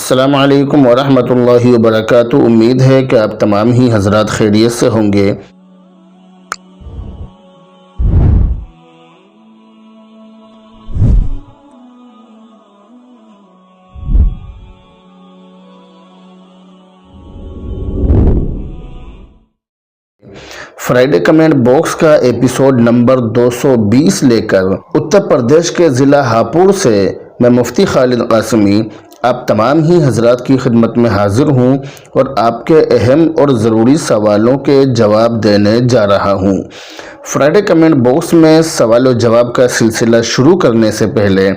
السلام علیکم ورحمۃ اللہ وبرکاتہ۔ امید ہے کہ آپ تمام ہی حضرات خیریت سے ہوں گے۔ فرائیڈے کمنٹ باکس کا ایپیسوڈ نمبر 220 لے کر اتر پردیش کے ضلع ہاپوڑ سے میں مفتی خالد قاسمی آپ تمام ہی حضرات کی خدمت میں حاضر ہوں اور آپ کے اہم اور ضروری سوالوں کے جواب دینے جا رہا ہوں۔ فرائیڈے کمنٹ باکس میں سوال و جواب کا سلسلہ شروع کرنے سے پہلے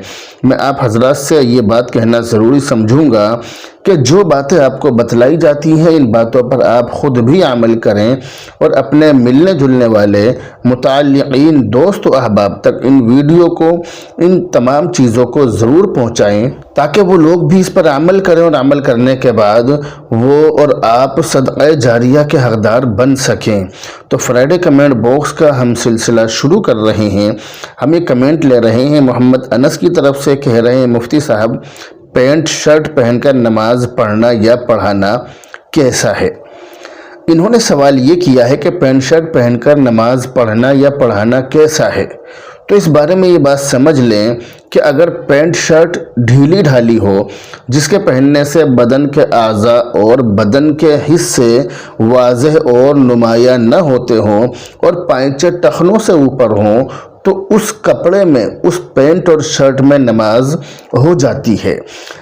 میں آپ حضرات سے یہ بات کہنا ضروری سمجھوں گا کہ جو باتیں آپ کو بتلائی جاتی ہیں ان باتوں پر آپ خود بھی عمل کریں اور اپنے ملنے جلنے والے متعلقین دوست و احباب تک ان ویڈیو کو، ان تمام چیزوں کو ضرور پہنچائیں تاکہ وہ لوگ بھی اس پر عمل کریں اور عمل کرنے کے بعد وہ اور آپ صدقہ جاریہ کے حقدار بن سکیں۔ تو فرائیڈے کمنٹ باکس کا ہم سلسلہ شروع کر رہے ہیں۔ ہم یہ کمنٹ لے رہے ہیں محمد انس کی طرف سے، کہہ رہے ہیں مفتی صاحب پینٹ شرٹ پہن کر نماز پڑھنا یا پڑھانا کیسا ہے؟ انہوں نے سوال یہ کیا ہے کہ پینٹ شرٹ پہن کر نماز پڑھنا یا پڑھانا کیسا ہے؟ تو اس بارے میں یہ بات سمجھ لیں کہ اگر پینٹ شرٹ ڈھیلی ڈھالی ہو جس کے پہننے سے بدن کے اعضاء اور بدن کے حصے واضح اور نمایاں نہ ہوتے ہوں اور پائنچے ٹخنوں سے اوپر ہوں تو اس کپڑے میں، اس پینٹ اور شرٹ میں نماز ہو جاتی ہے۔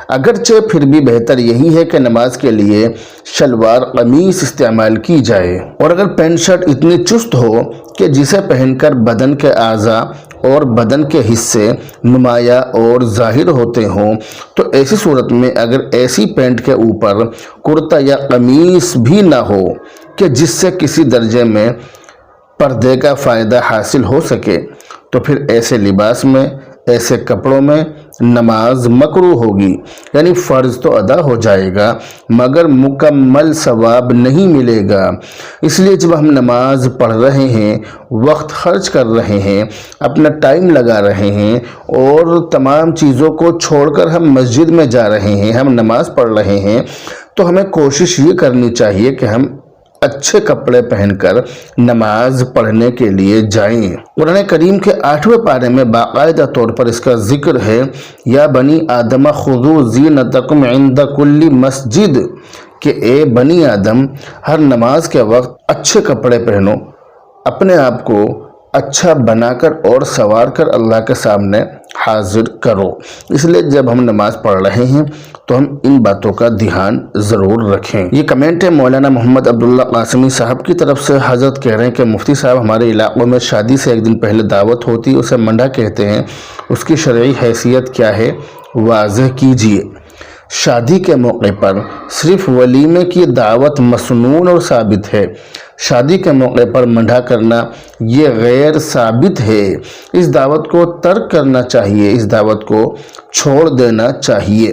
اگرچہ پھر بھی بہتر یہی ہے کہ نماز کے لیے شلوار قمیص استعمال کی جائے، اور اگر پینٹ شرٹ اتنی چست ہو کہ جسے پہن کر بدن کے اعضاء اور بدن کے حصے نمایاں اور ظاہر ہوتے ہوں تو ایسی صورت میں اگر ایسی پینٹ کے اوپر کرتا یا قمیص بھی نہ ہو کہ جس سے کسی درجے میں پردے کا فائدہ حاصل ہو سکے تو پھر ایسے لباس میں، ایسے کپڑوں میں نماز مکروہ ہوگی، یعنی فرض تو ادا ہو جائے گا مگر مکمل ثواب نہیں ملے گا۔ اس لیے جب ہم نماز پڑھ رہے ہیں، وقت خرچ کر رہے ہیں، اپنا ٹائم لگا رہے ہیں اور تمام چیزوں کو چھوڑ کر ہم مسجد میں جا رہے ہیں، ہم نماز پڑھ رہے ہیں، تو ہمیں کوشش یہ کرنی چاہیے کہ ہم اچھے کپڑے پہن کر نماز پڑھنے کے لیے جائیں۔ قرآن کریم کے 8ویں پارے میں باقاعدہ طور پر اس کا ذکر ہے، یا بنی آدم خذوا زینتکم عند کل مسجد، کہ اے بنی آدم ہر نماز کے وقت اچھے کپڑے پہنو، اپنے آپ کو اچھا بنا کر اور سنوار کر اللہ کے سامنے حاضر کرو۔ اس لیے جب ہم نماز پڑھ رہے ہیں تو ہم ان باتوں کا دھیان ضرور رکھیں۔ یہ کمنٹ ہے مولانا محمد عبداللہ قاسمی صاحب کی طرف سے۔ حضرت کہہ رہے ہیں کہ مفتی صاحب ہمارے علاقوں میں شادی سے ایک دن پہلے دعوت ہوتی ہے، اسے منڈا کہتے ہیں، اس کی شرعی حیثیت کیا ہے واضح کیجیے۔ شادی کے موقع پر صرف ولیمے کی دعوت مسنون اور ثابت ہے، شادی کے موقع پر منڈا کرنا یہ غیر ثابت ہے۔ اس دعوت کو ترک کرنا چاہیے، اس دعوت کو چھوڑ دینا چاہیے۔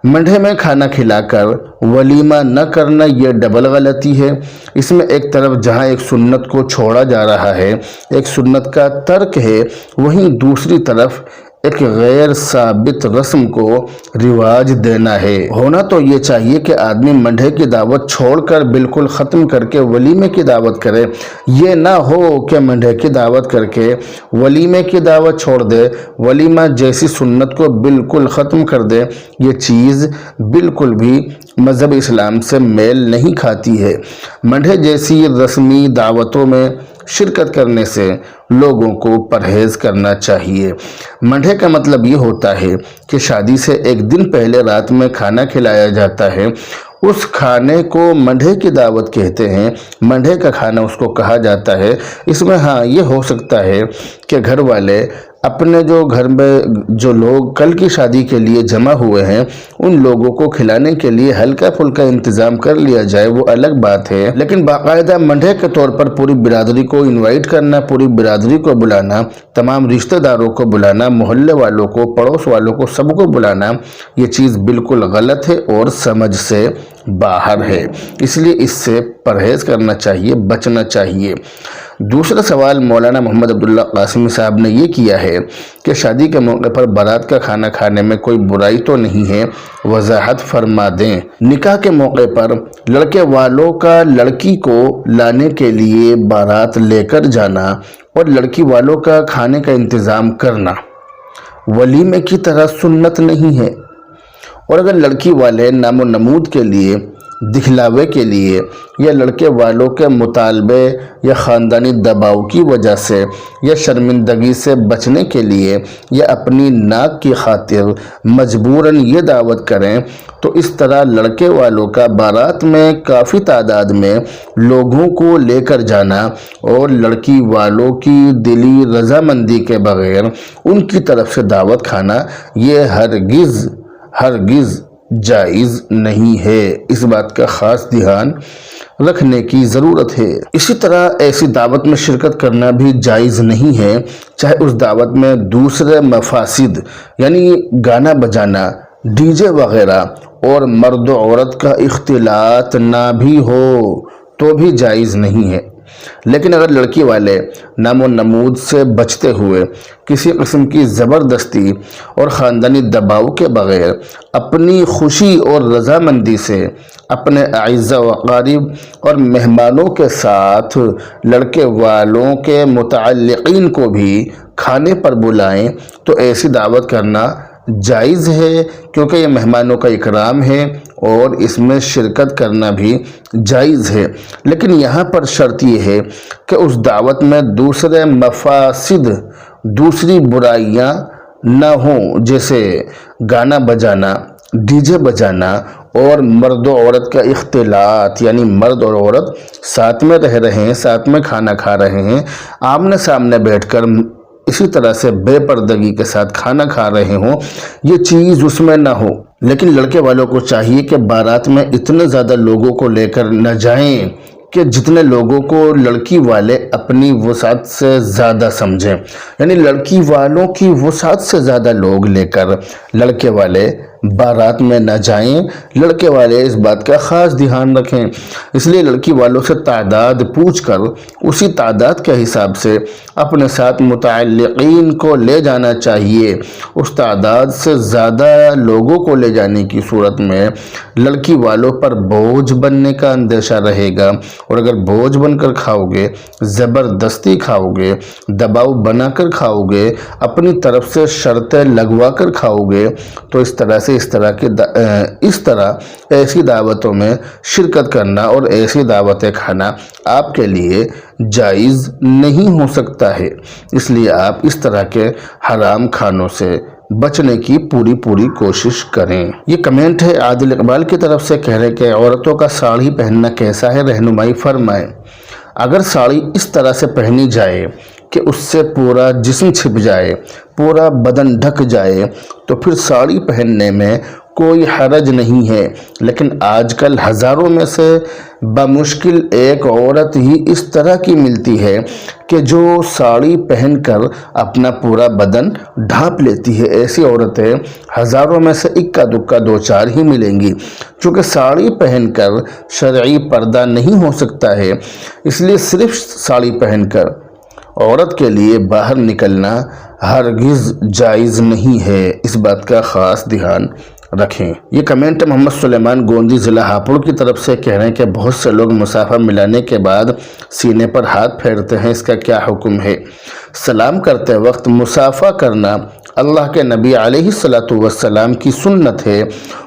منڈے میں کھانا کھلا کر ولیمہ نہ کرنا یہ ڈبل غلطی ہے۔ اس میں ایک طرف جہاں ایک سنت کو چھوڑا جا رہا ہے، ایک سنت کا ترک ہے، وہیں دوسری طرف ایک غیر ثابت رسم کو رواج دینا ہے۔ ہونا تو یہ چاہیے کہ آدمی منڈے کی دعوت چھوڑ کر بالکل ختم کر کے ولیمے کی دعوت کرے، یہ نہ ہو کہ منڈے کی دعوت کر کے ولیمے کی دعوت چھوڑ دے، ولیمہ جیسی سنت کو بالکل ختم کر دے۔ یہ چیز بالکل بھی مذہب اسلام سے میل نہیں کھاتی ہے۔ منڈے جیسی رسمی دعوتوں میں شرکت کرنے سے لوگوں کو پرہیز کرنا چاہیے۔ منڈے کا مطلب یہ ہوتا ہے کہ شادی سے ایک دن پہلے رات میں کھانا کھلایا جاتا ہے، اس کھانے کو منڈے کی دعوت کہتے ہیں، منڈے کا کھانا اس کو کہا جاتا ہے۔ اس میں ہاں یہ ہو سکتا ہے کہ گھر والے اپنے جو گھر میں جو لوگ کل کی شادی کے لیے جمع ہوئے ہیں ان لوگوں کو کھلانے کے لیے ہلکا پھلکا انتظام کر لیا جائے، وہ الگ بات ہے، لیکن باقاعدہ منڈے کے طور پر پوری برادری کو انوائٹ کرنا، پوری برادری کو بلانا، تمام رشتہ داروں کو بلانا، محلے والوں کو، پڑوس والوں کو، سب کو بلانا، یہ چیز بالکل غلط ہے اور سمجھ سے باہر ہے، اس لیے اس سے پرہیز کرنا چاہیے، بچنا چاہیے۔ دوسرا سوال مولانا محمد عبداللہ قاسمی صاحب نے یہ کیا ہے کہ شادی کے موقع پر بارات کا کھانا کھانے میں کوئی برائی تو نہیں ہے، وضاحت فرما دیں۔ نکاح کے موقع پر لڑکے والوں کا لڑکی کو لانے کے لیے بارات لے کر جانا اور لڑکی والوں کا کھانے کا انتظام کرنا ولیمے کی طرح سنت نہیں ہے، اور اگر لڑکی والے نام و نمود کے لیے، دکھلاوے کے لیے یا لڑکے والوں کے مطالبے یا خاندانی دباؤ کی وجہ سے یا شرمندگی سے بچنے کے لیے یا اپنی ناک کی خاطر مجبوراً یہ دعوت کریں تو اس طرح لڑکے والوں کا بارات میں کافی تعداد میں لوگوں کو لے کر جانا اور لڑکی والوں کی دلی رضامندی کے بغیر ان کی طرف سے دعوت کھانا یہ ہرگز جائز نہیں ہے۔ اس بات کا خاص دھیان رکھنے کی ضرورت ہے۔ اسی طرح ایسی دعوت میں شرکت کرنا بھی جائز نہیں ہے، چاہے اس دعوت میں دوسرے مفاسد یعنی گانا بجانا، ڈی جے وغیرہ اور مرد و عورت کا اختلاط نہ بھی ہو تو بھی جائز نہیں ہے۔ لیکن اگر لڑکی والے نام و نمود سے بچتے ہوئے کسی قسم کی زبردستی اور خاندانی دباؤ کے بغیر اپنی خوشی اور رضامندی سے اپنے اعزاء و اقارب اور مہمانوں کے ساتھ لڑکے والوں کے متعلقین کو بھی کھانے پر بلائیں تو ایسی دعوت کرنا جائز ہے، کیونکہ یہ مہمانوں کا اکرام ہے اور اس میں شرکت کرنا بھی جائز ہے۔ لیکن یہاں پر شرط یہ ہے کہ اس دعوت میں دوسرے مفاسد، دوسری برائیاں نہ ہوں، جیسے گانا بجانا، ڈی جے بجانا اور مرد و عورت کا اختلاط، یعنی مرد اور عورت ساتھ میں رہ رہے ہیں، ساتھ میں کھانا کھا رہے ہیں، آمنے سامنے بیٹھ کر اسی طرح سے بے پردگی کے ساتھ کھانا کھا رہے ہوں، یہ چیز اس میں نہ ہو۔ لیکن لڑکے والوں کو چاہیے کہ بارات میں اتنے زیادہ لوگوں کو لے کر نہ جائیں کہ جتنے لوگوں کو لڑکی والے اپنی وسعت سے زیادہ سمجھیں، یعنی لڑکی والوں کی وسعت سے زیادہ لوگ لے کر لڑکے والے بارات میں نہ جائیں۔ لڑکے والے اس بات کا خاص دھیان رکھیں، اس لیے لڑکی والوں سے تعداد پوچھ کر اسی تعداد کے حساب سے اپنے ساتھ متعلقین کو لے جانا چاہیے۔ اس تعداد سے زیادہ لوگوں کو لے جانے کی صورت میں لڑکی والوں پر بوجھ بننے کا اندیشہ رہے گا، اور اگر بوجھ بن کر کھاؤ گے، زبردستی کھاؤ گے، دباؤ بنا کر کھاؤ گے، اپنی طرف سے شرطیں لگوا کر کھاؤ گے تو اس طرح ایسی دعوتوں میں شرکت کرنا اور ایسی دعوتیں کھانا آپ کے لیے جائز نہیں ہو سکتا ہے۔ اس لیے آپ اس طرح کے حرام کھانوں سے بچنے کی پوری کوشش کریں۔ یہ کمنٹ ہے عادل اقبال کی طرف سے، کہہ رہے کہ عورتوں کا ساڑی پہننا کیسا ہے، رہنمائی فرمائیں۔ اگر ساڑی اس طرح سے پہنی جائے کہ اس سے پورا جسم چھپ جائے، پورا بدن ڈھک جائے تو پھر ساڑی پہننے میں کوئی حرج نہیں ہے، لیکن آج کل ہزاروں میں سے بمشکل ایک عورت ہی اس طرح کی ملتی ہے کہ جو ساڑی پہن کر اپنا پورا بدن ڈھانپ لیتی ہے۔ ایسی عورتیں ہزاروں میں سے اکا دکا دو چار ہی ملیں گی، چونکہ ساڑی پہن کر شرعی پردہ نہیں ہو سکتا ہے، اس لیے صرف ساڑی پہن کر عورت کے لیے باہر نکلنا ہرگز جائز نہیں ہے۔ اس بات کا خاص دھیان رکھیں۔ یہ کمنٹ محمد سلیمان گوندی ضلع ہاپوڑ کی طرف سے، کہہ رہے ہیں کہ بہت سے لوگ مصافحہ ملانے کے بعد سینے پر ہاتھ پھیرتے ہیں، اس کا کیا حکم ہے؟ سلام کرتے وقت مصافحہ کرنا اللہ کے نبی علیہ الصلوۃ والسلام کی سنت ہے،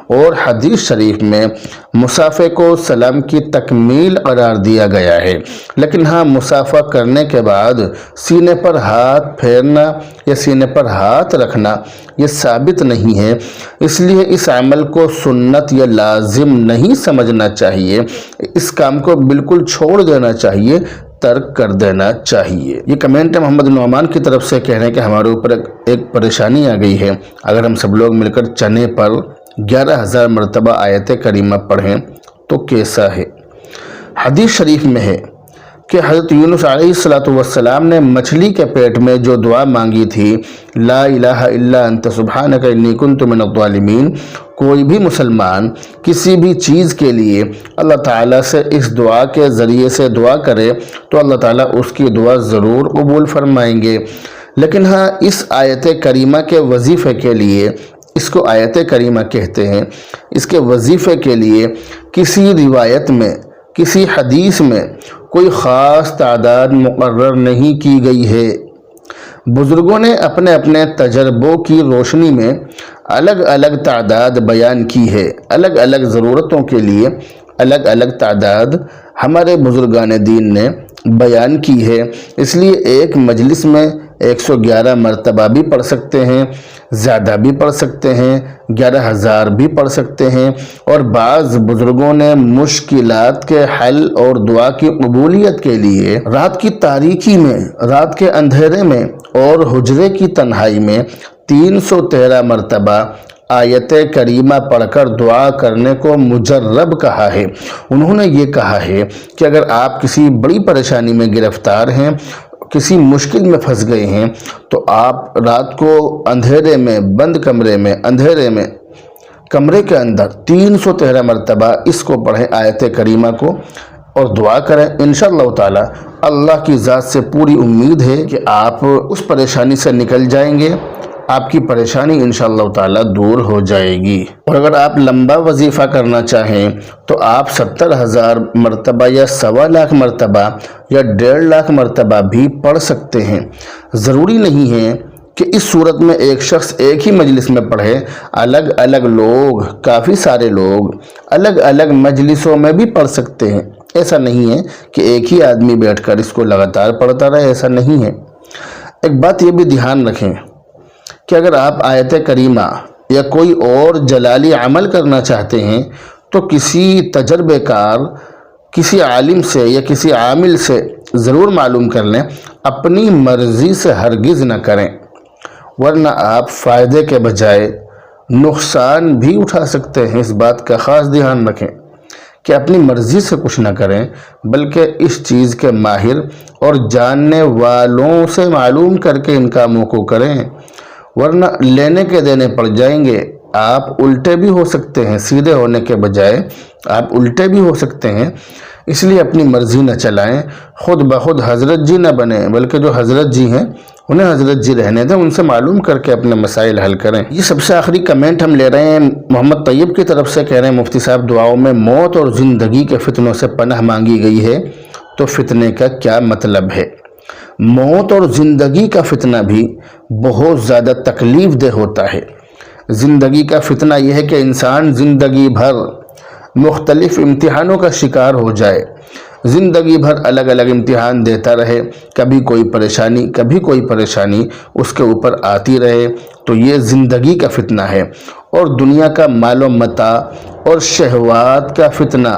اور حدیث شریف میں مصافحے کو سلام کی تکمیل قرار دیا گیا ہے۔ لیکن ہاں، مصافحہ کرنے کے بعد سینے پر ہاتھ پھیرنا یا سینے پر ہاتھ رکھنا یہ ثابت نہیں ہے، اس لیے اس عمل کو سنت یا لازم نہیں سمجھنا چاہیے، اس کام کو بالکل چھوڑ دینا چاہیے، ترک کر دینا چاہیے۔ یہ کمنٹ محمد نعمان کی طرف سے، کہہ رہے ہیں کہ ہمارے اوپر ایک پریشانی آ گئی ہے، اگر ہم سب لوگ مل کر چنے پر 11,000 مرتبہ آیت کریمہ پڑھیں تو کیسا ہے؟ حدیث شریف میں ہے کہ حضرت یونس علیہ السلام نے مچھلی کے پیٹ میں جو دعا مانگی تھی، لا الہ الا انت سبحانک انی کنت من الظالمین، کوئی بھی مسلمان کسی بھی چیز کے لیے اللہ تعالیٰ سے اس دعا کے ذریعے سے دعا کرے تو اللہ تعالیٰ اس کی دعا ضرور قبول فرمائیں گے۔ لیکن ہاں، اس آیت کریمہ کے وظیفے کے لیے، اس کو آیت کریمہ کہتے ہیں، اس کے وظیفے کے لیے کسی روایت میں، کسی حدیث میں کوئی خاص تعداد مقرر نہیں کی گئی ہے۔ بزرگوں نے اپنے اپنے تجربوں کی روشنی میں الگ الگ تعداد بیان کی ہے، الگ الگ ضرورتوں کے لیے الگ الگ تعداد ہمارے بزرگان دین نے بیان کی ہے۔ اس لیے ایک مجلس میں 111 مرتبہ بھی پڑھ سکتے ہیں، زیادہ بھی پڑھ سکتے ہیں، 11,000 بھی پڑھ سکتے ہیں، اور بعض بزرگوں نے مشکلات کے حل اور دعا کی قبولیت کے لیے رات کی تاریکی میں، رات کے اندھیرے میں اور حجرے کی تنہائی میں 313 مرتبہ آیت کریمہ پڑھ کر دعا کرنے کو مجرب کہا ہے۔ انہوں نے یہ کہا ہے کہ اگر آپ کسی بڑی پریشانی میں گرفتار ہیں، کسی مشکل میں پھنس گئے ہیں، تو آپ رات کو اندھیرے میں، بند کمرے میں، اندھیرے میں، کمرے کے اندر 313 مرتبہ اس کو پڑھیں، آیت کریمہ کو، اور دعا کریں۔ انشاءاللہ تعالی اللہ کی ذات سے پوری امید ہے کہ آپ اس پریشانی سے نکل جائیں گے، آپ کی پریشانی انشاءاللہ تعالی دور ہو جائے گی۔ اور اگر آپ لمبا وظیفہ کرنا چاہیں تو آپ 70,000 مرتبہ یا 1.25 مرتبہ یا 1.5 لاکھ مرتبہ بھی پڑھ سکتے ہیں۔ ضروری نہیں ہے کہ اس صورت میں ایک شخص ایک ہی مجلس میں پڑھے، الگ الگ لوگ، کافی سارے لوگ الگ الگ مجلسوں میں بھی پڑھ سکتے ہیں۔ ایسا نہیں ہے کہ ایک ہی آدمی بیٹھ کر اس کو لگاتار پڑھتا رہے، ایسا نہیں ہے۔ ایک بات یہ بھی دھیان رکھیں کہ اگر آپ آیت کریمہ یا کوئی اور جلالی عمل کرنا چاہتے ہیں تو کسی تجربے کار، کسی عالم سے یا کسی عامل سے ضرور معلوم کر لیں، اپنی مرضی سے ہرگز نہ کریں، ورنہ آپ فائدے کے بجائے نقصان بھی اٹھا سکتے ہیں۔ اس بات کا خاص دھیان رکھیں کہ اپنی مرضی سے کچھ نہ کریں، بلکہ اس چیز کے ماہر اور جاننے والوں سے معلوم کر کے ان کاموں کو کریں، ورنہ لینے کے دینے پڑ جائیں گے۔ آپ الٹے بھی ہو سکتے ہیں، سیدھے ہونے کے بجائے آپ الٹے بھی ہو سکتے ہیں۔ اس لیے اپنی مرضی نہ چلائیں، خود بخود حضرت جی نہ بنیں، بلکہ جو حضرت جی ہیں انہیں حضرت جی رہنے دیں، ان سے معلوم کر کے اپنے مسائل حل کریں۔ یہ سب سے آخری کمنٹ ہم لے رہے ہیں محمد طیب کی طرف سے، کہہ رہے ہیں مفتی صاحب دعاؤں میں موت اور زندگی کے فتنوں سے پناہ مانگی گئی ہے، تو فتنے کا کیا مطلب ہے؟ موت اور زندگی کا فتنہ بھی بہت زیادہ تکلیف دہ ہوتا ہے۔ زندگی کا فتنہ یہ ہے کہ انسان زندگی بھر مختلف امتحانوں کا شکار ہو جائے، زندگی بھر الگ الگ امتحان دیتا رہے، کبھی کوئی پریشانی کبھی کوئی پریشانی اس کے اوپر آتی رہے، تو یہ زندگی کا فتنہ ہے۔ اور دنیا کا مال و متاع اور شہوات کا فتنہ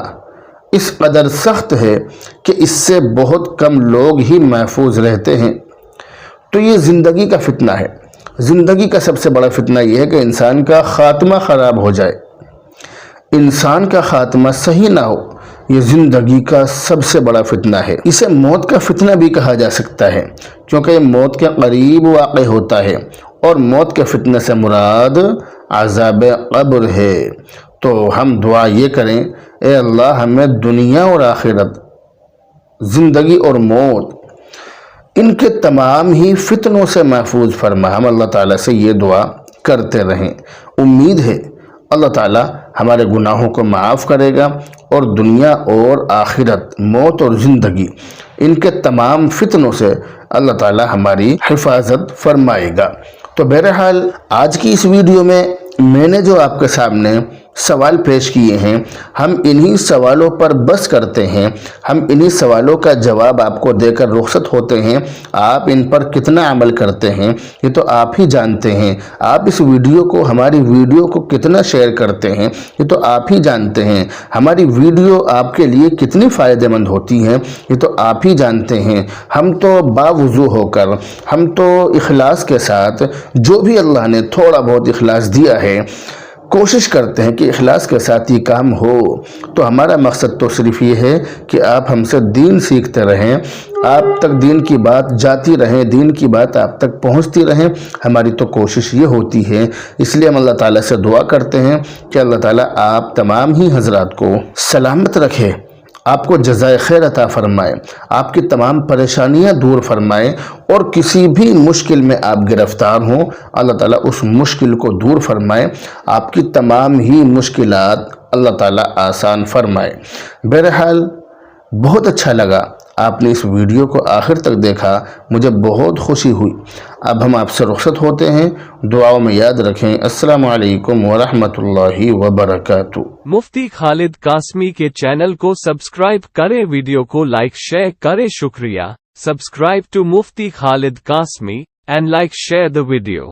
اس قدر سخت ہے کہ اس سے بہت کم لوگ ہی محفوظ رہتے ہیں۔ تو یہ زندگی کا فتنہ ہے۔ زندگی کا سب سے بڑا فتنہ یہ ہے کہ انسان کا خاتمہ خراب ہو جائے، انسان کا خاتمہ صحیح نہ ہو۔ یہ زندگی کا سب سے بڑا فتنہ ہے۔ اسے موت کا فتنہ بھی کہا جا سکتا ہے، کیونکہ یہ موت کے قریب واقع ہوتا ہے، اور موت کے فتنے سے مراد عذاب قبر ہے۔ تو ہم دعا یہ کریں، اے اللہ ہمیں دنیا اور آخرت، زندگی اور موت، ان کے تمام ہی فتنوں سے محفوظ فرما۔ ہم اللہ تعالیٰ سے یہ دعا کرتے رہیں۔ امید ہے اللہ تعالیٰ ہمارے گناہوں کو معاف کرے گا، اور دنیا اور آخرت، موت اور زندگی، ان کے تمام فتنوں سے اللہ تعالیٰ ہماری حفاظت فرمائے گا۔ تو بہرحال آج کی اس ویڈیو میں نے جو آپ کے سامنے سوال پیش کیے ہیں، ہم انہی سوالوں پر بس کرتے ہیں، ہم انہی سوالوں کا جواب آپ کو دے کر رخصت ہوتے ہیں۔ آپ ان پر کتنا عمل کرتے ہیں یہ تو آپ ہی جانتے ہیں۔ آپ اس ویڈیو کو، ہماری ویڈیو کو کتنا شیئر کرتے ہیں یہ تو آپ ہی جانتے ہیں۔ ہماری ویڈیو آپ کے لیے کتنی فائدہ مند ہوتی ہیں یہ تو آپ ہی جانتے ہیں۔ ہم تو باوضو ہو کر، ہم تو اخلاص کے ساتھ، جو بھی اللہ نے تھوڑا بہت اخلاص دیا ہے، کوشش کرتے ہیں کہ اخلاص کے ساتھ یہ کام ہو، تو ہمارا مقصد تو صرف یہ ہے کہ آپ ہم سے دین سیکھتے رہیں، آپ تک دین کی بات جاتی رہیں، دین کی بات آپ تک پہنچتی رہیں، ہماری تو کوشش یہ ہوتی ہے۔ اس لیے ہم اللہ تعالیٰ سے دعا کرتے ہیں کہ اللہ تعالیٰ آپ تمام ہی حضرات کو سلامت رکھے، آپ کو جزائے خیر عطا فرمائے، آپ کی تمام پریشانیاں دور فرمائے، اور کسی بھی مشکل میں آپ گرفتار ہوں اللہ تعالیٰ اس مشکل کو دور فرمائے، آپ کی تمام ہی مشکلات اللہ تعالیٰ آسان فرمائے۔ بہرحال بہت اچھا لگا آپ نے اس ویڈیو کو آخر تک دیکھا، مجھے بہت خوشی ہوئی۔ اب ہم آپ سے رخصت ہوتے ہیں، دعاؤں میں یاد رکھیں۔ السلام علیکم ورحمۃ اللہ وبرکاتہ۔ مفتی خالد قاسمی کے چینل کو سبسکرائب کریں، ویڈیو کو لائک شیئر کریں۔ شکریہ۔ Subscribe to Mufti Khalid Qasmi and like share the video.